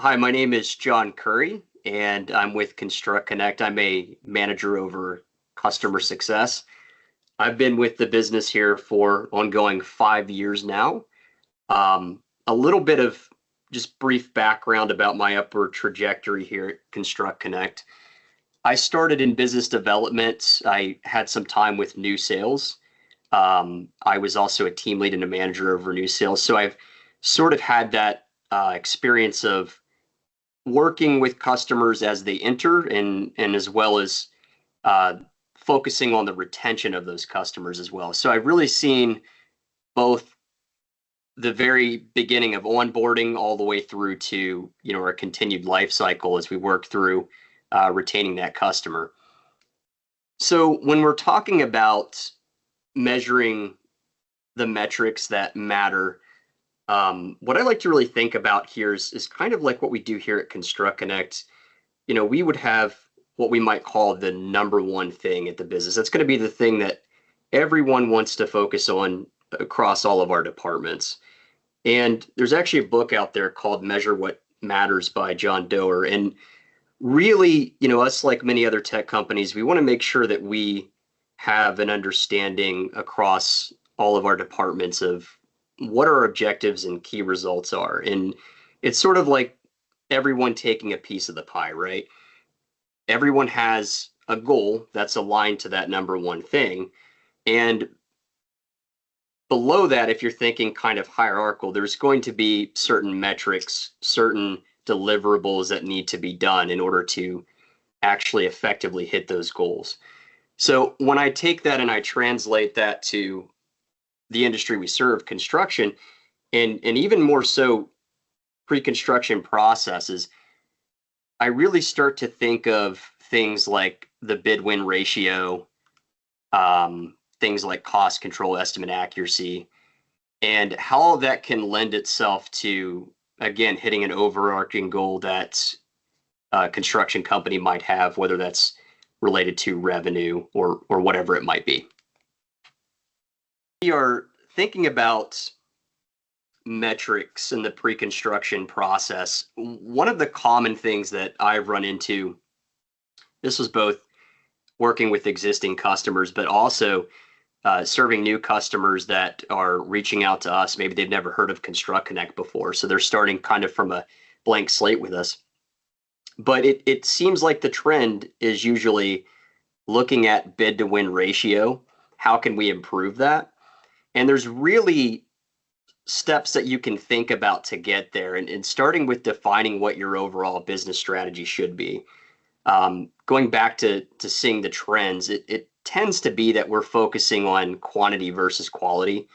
Hi, my name is Jon Curry, and I'm with ConstructConnect. I'm a manager over customer success. I've been with the business here for ongoing 5 years now. A little bit of just brief background about my upward trajectory here at ConstructConnect. I started in business development. I had some time with new sales. I was also a team lead and a manager over new sales. So I've sort of had that experience of working with customers as they enter and as well as uh, focusing on the retention of those customers as well. So I've really seen both the very beginning of onboarding all the way through to our continued life cycle as we work through retaining that customer. So when we're talking about measuring the metrics that matter, what I like to really think about here is kind of like what we do here at ConstructConnect. We would have what we might call the number one thing at the business. That's going to be the thing that everyone wants to focus on across all of our departments. And there's actually a book out there called Measure What Matters by John Doerr. And really, us like many other tech companies, we want to make sure that we have an understanding across all of our departments of what our objectives and key results are. And it's sort of like everyone taking a piece of the pie, right? Everyone has a goal that's aligned to that number one thing. And below that, if you're thinking kind of hierarchical, there's going to be certain metrics, certain deliverables that need to be done in order to actually effectively hit those goals. So when I take that and I translate that to the industry we serve, construction, and even more so pre-construction processes, I really start to think of things like the bid win ratio, things like cost control, estimate accuracy, and how that can lend itself to, again, hitting an overarching goal that a construction company might have, whether that's related to revenue or whatever it might be. We are thinking about metrics in the pre-construction process. One of the common things that I've run into, this was both working with existing customers, but also serving new customers that are reaching out to us. Maybe they've never heard of ConstructConnect before, so they're starting kind of from a blank slate with us. But it seems like the trend is usually looking at bid to win ratio. How can we improve that? And there's really steps that you can think about to get there, and starting with defining what your overall business strategy should be. Going back to seeing the trends, it tends to be that we're focusing on quantity versus quality,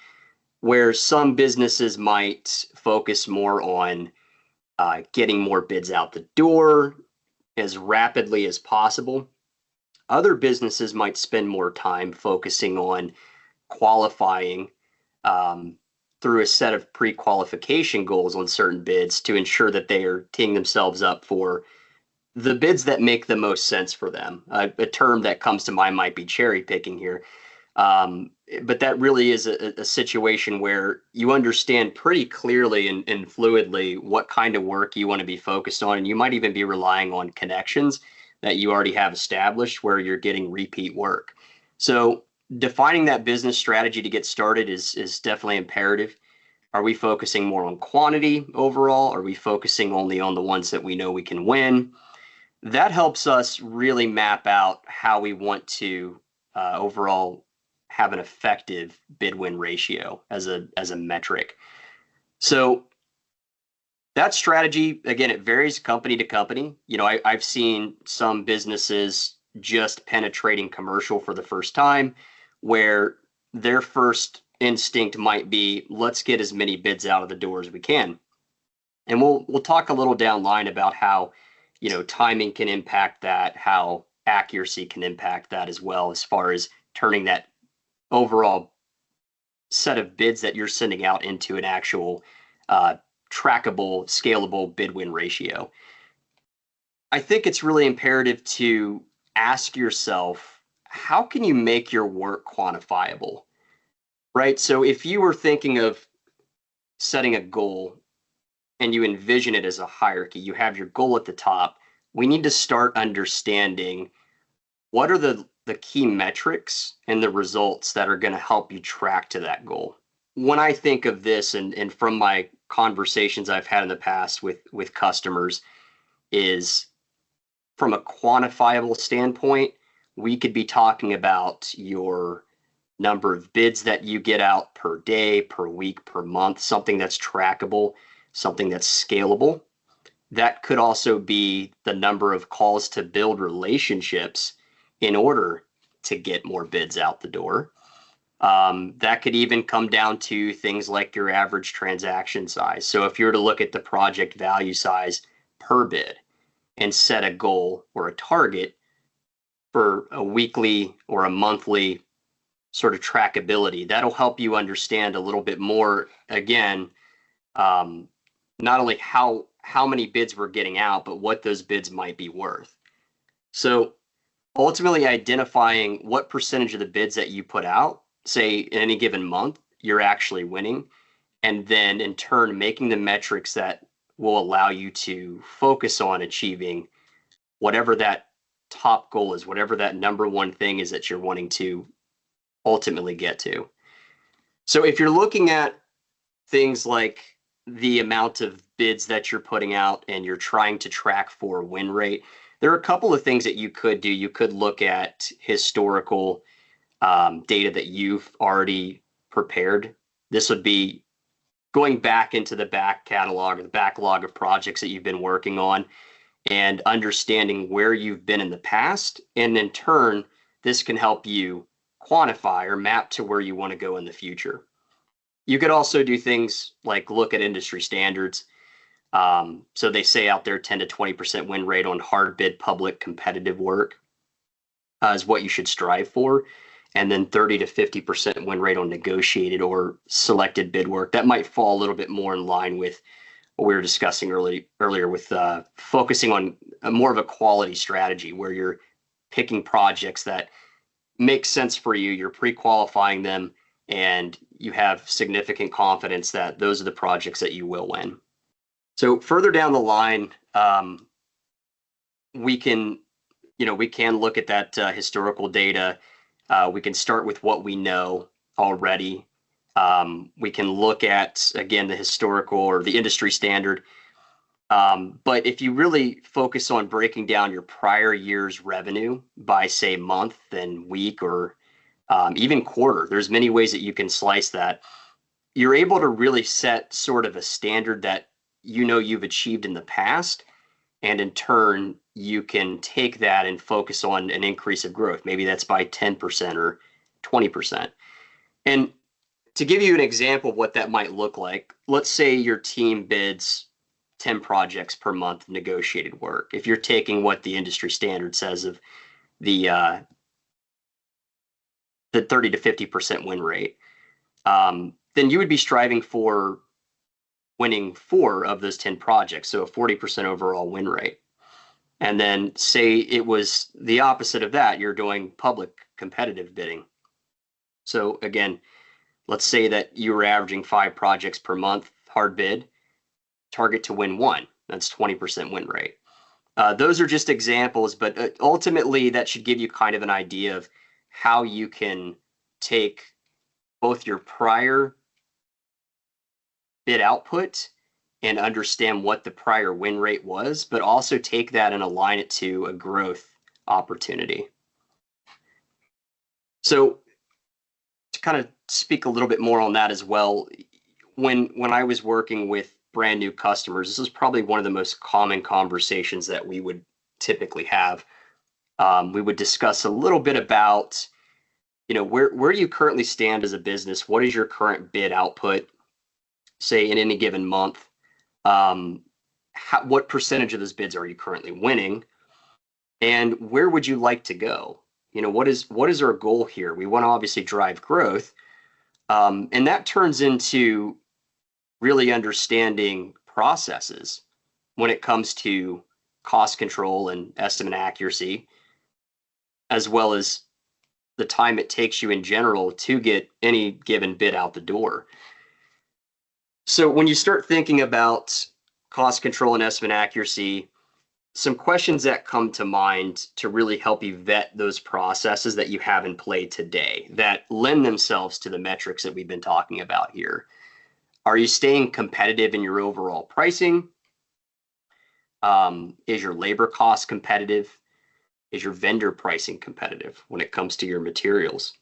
where some businesses might focus more on getting more bids out the door as rapidly as possible. Other businesses might spend more time focusing on qualifying through a set of pre-qualification goals on certain bids to ensure that they are teeing themselves up for the bids that make the most sense for them. A term that comes to mind might be cherry picking here. But that really is a situation where you understand pretty clearly and fluidly what kind of work you want to be focused on. And you might even be relying on connections that you already have established where you're getting repeat work. So defining that business strategy to get started is definitely imperative. Are we focusing more on quantity overall? Are we focusing only on the ones that we know we can win? That helps us really map out how we want to overall have an effective bid win ratio as a metric. So that strategy, again, it varies company to company. I've seen some businesses just penetrating commercial for the first time, where their first instinct might be, let's get as many bids out of the door as we can. And we'll talk a little down line about how timing can impact that, how accuracy can impact that as well, as far as turning that overall set of bids that you're sending out into an actual trackable, scalable bid win ratio. I think it's really imperative to ask yourself, how can you make your work quantifiable, right? So if you were thinking of setting a goal, and you envision it as a hierarchy, you have your goal at the top. We need to start understanding what are the key metrics and the results that are going to help you track to that goal. When I think of this, and from my conversations I've had in the past with customers, is from a quantifiable standpoint, we could be talking about your number of bids that you get out per day, per week, per month, something that's trackable, something that's scalable. That could also be the number of calls to build relationships in order to get more bids out the door. That could even come down to things like your average transaction size. So if you were to look at the project value size per bid and set a goal or a target for a weekly or a monthly sort of trackability, that'll help you understand a little bit more, again, not only how many bids we're getting out, but what those bids might be worth. So ultimately identifying what percentage of the bids that you put out, say in any given month, you're actually winning, and then in turn making the metrics that will allow you to focus on achieving whatever that top goal is, whatever that number one thing is that you're wanting to ultimately get to. So if you're looking at things like the amount of bids that you're putting out and you're trying to track for win rate, there are a couple of things that you could do. You could look at historical data that you've already prepared. This would be going back into the back catalog or the backlog of projects that you've been working on and understanding where you've been in the past. And in turn, this can help you quantify or map to where you want to go in the future. You could also do things like look at industry standards. So they say out there 10 to 20% win rate on hard bid public competitive work is what you should strive for. And then 30 to 50% win rate on negotiated or selected bid work. That might fall a little bit more in line with what we were discussing earlier with focusing on more of a quality strategy where you're picking projects that make sense for you, you're pre-qualifying them, and you have significant confidence that those are the projects that you will win. So further down the line, we can look at that historical data. We can start with what we know already. We can look at, again, the historical or the industry standard. But if you really focus on breaking down your prior year's revenue by, say, month and week or even quarter, there's many ways that you can slice that. You're able to really set sort of a standard that you know you've achieved in the past. And in turn, you can take that and focus on an increase of growth. Maybe that's by 10% or 20%. And to give you an example of what that might look like, let's say your team bids 10 projects per month of negotiated work. If you're taking what the industry standard says of the 30 to 50% win rate, then you would be striving for winning 4 of those 10 projects, so a 40% overall win rate. And then say it was the opposite of that, you're doing public competitive bidding. So again, let's say that you were averaging 5 projects per month, hard bid, target to win 1. That's 20% win rate. Those are just examples, but ultimately that should give you kind of an idea of how you can take both your prior bid output and understand what the prior win rate was, but also take that and align it to a growth opportunity. So to kind of speak a little bit more on that as well, when I was working with brand new customers, this is probably one of the most common conversations that we would typically have. We would discuss a little bit about, where you currently stand as a business. What is your current bid output, say in any given month? What percentage of those bids are you currently winning? And where would you like to go? What is our goal here? We want to obviously drive growth. And that turns into really understanding processes when it comes to cost control and estimate accuracy, as well as the time it takes you in general to get any given bid out the door. So when you start thinking about cost control and estimate accuracy, some questions that come to mind to really help you vet those processes that you have in play today that lend themselves to the metrics that we've been talking about here. Are you staying competitive in your overall pricing? Is your labor cost competitive? Is your vendor pricing competitive when it comes to your materials?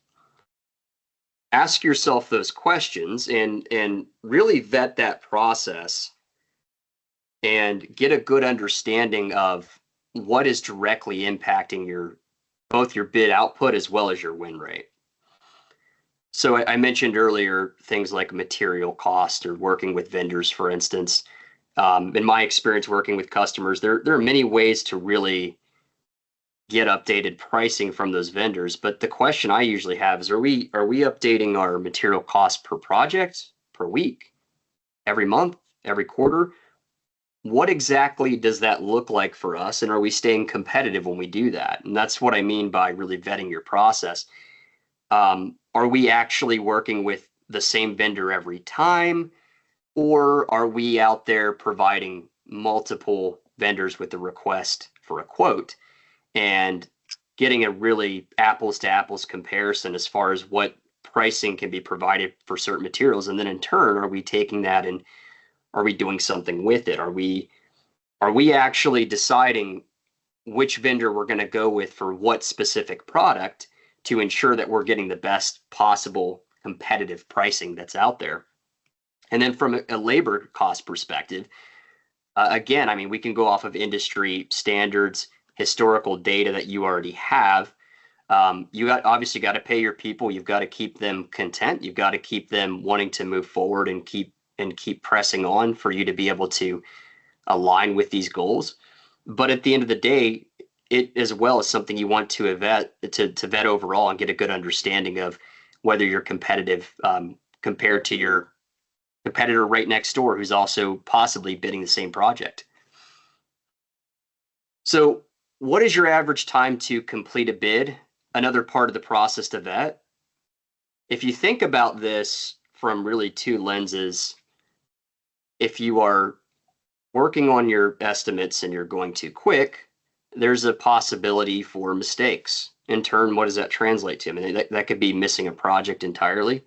Ask yourself those questions and really vet that process and get a good understanding of what is directly impacting both your bid output as well as your win rate. So I mentioned earlier things like material cost or working with vendors, for instance. In my experience working with customers, there are many ways to really get updated pricing from those vendors. But the question I usually have is, are we updating our material cost per project, per week, every month, every quarter? What exactly does that look like for us? And are we staying competitive when we do that? And that's what I mean by really vetting your process. Are we actually working with the same vendor every time? Or are we out there providing multiple vendors with a request for a quote and getting a really apples to apples comparison as far as what pricing can be provided for certain materials? And then in turn, are we taking that and are we doing something with it? Are we actually deciding which vendor we're going to go with for what specific product to ensure that we're getting the best possible competitive pricing that's out there? And then from a labor cost perspective, again, I mean, we can go off of industry standards, historical data that you already have. You obviously got to pay your people. You've got to keep them content. You've got to keep them wanting to move forward and keep pressing on for you to be able to align with these goals. But at the end of the day, it as well is something you want to vet overall and get a good understanding of whether you're competitive compared to your competitor right next door who's also possibly bidding the same project. So what is your average time to complete a bid? Another part of the process to vet. If you think about this from really two lenses, if you are working on your estimates and you're going too quick, there's a possibility for mistakes. In turn, what does that translate to? I mean, that could be missing a project entirely.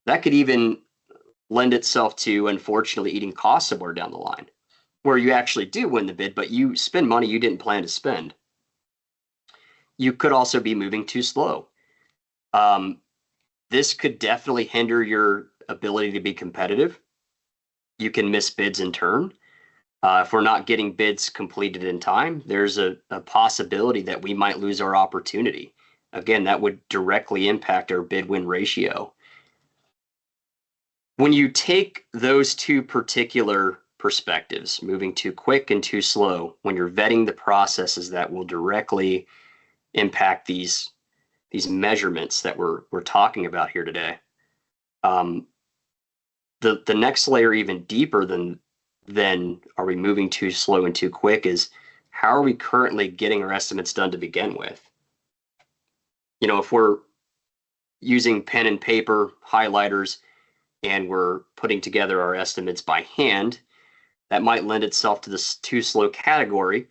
That could even lend itself to, unfortunately, eating costs somewhere down the line, where you actually do win the bid, but you spend money you didn't plan to spend. You could also be moving too slow. This could definitely hinder your ability to be competitive. You can miss bids in turn. If we're not getting bids completed in time, there's a possibility that we might lose our opportunity. Again, that would directly impact our bid-win ratio. When you take those two particular perspectives, moving too quick and too slow, when you're vetting the processes that will directly impact these measurements that we're talking about here today, the next layer, even deeper than are we moving too slow and too quick, is how are we currently getting our estimates done to begin with? You know, if we're using pen and paper, highlighters, and we're putting together our estimates by hand, that might lend itself to this too slow category.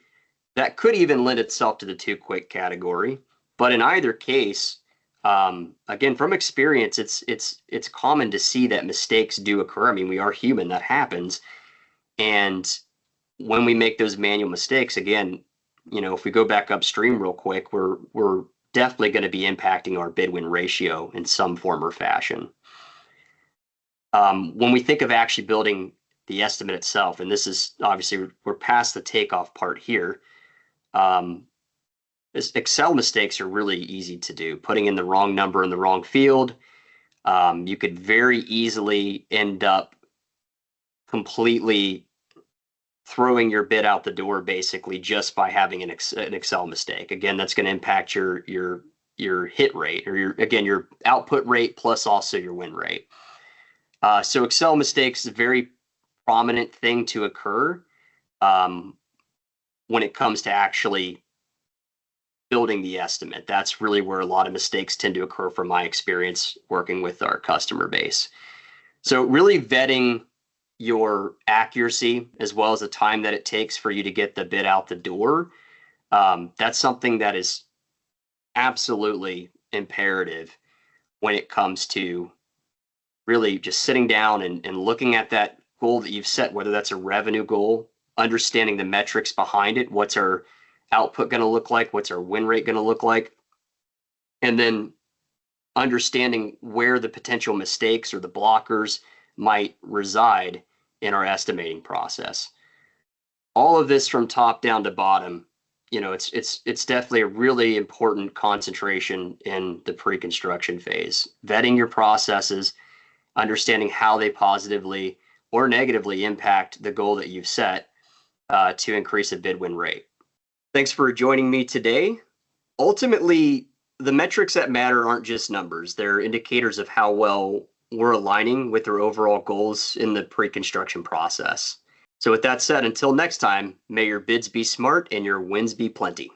That could even lend itself to the too quick category. But in either case, again, from experience, it's common to see that mistakes do occur. I mean, we are human, that happens. And when we make those manual mistakes, again, you know, if we go back upstream real quick, we're definitely going to be impacting our bid-win ratio in some form or fashion. When we think of actually building the estimate itself, and this is obviously we're past the takeoff part here, Excel mistakes are really easy to do. Putting in the wrong number in the wrong field, you could very easily end up completely throwing your bid out the door, basically just by having an Excel mistake. Again, that's going to impact your hit rate, or your output rate plus also your win rate. So Excel mistakes is a very prominent thing to occur when it comes to actually building the estimate. That's really where a lot of mistakes tend to occur from my experience working with our customer base. So really vetting your accuracy as well as the time that it takes for you to get the bid out the door, that's something that is absolutely imperative when it comes to really just sitting down and looking at that goal that you've set, whether that's a revenue goal, understanding the metrics behind it. What's our output going to look like? What's our win rate going to look like? And then understanding where the potential mistakes or the blockers might reside in our estimating process. All of this from top down to bottom, it's definitely a really important concentration in the pre-construction phase. Vetting your processes, understanding how they positively or negatively impact the goal that you've set to increase a bid win rate. Thanks for joining me today. Ultimately, the metrics that matter aren't just numbers. They're indicators of how well we're aligning with our overall goals in the pre-construction process. So with that said, until next time, may your bids be smart and your wins be plenty.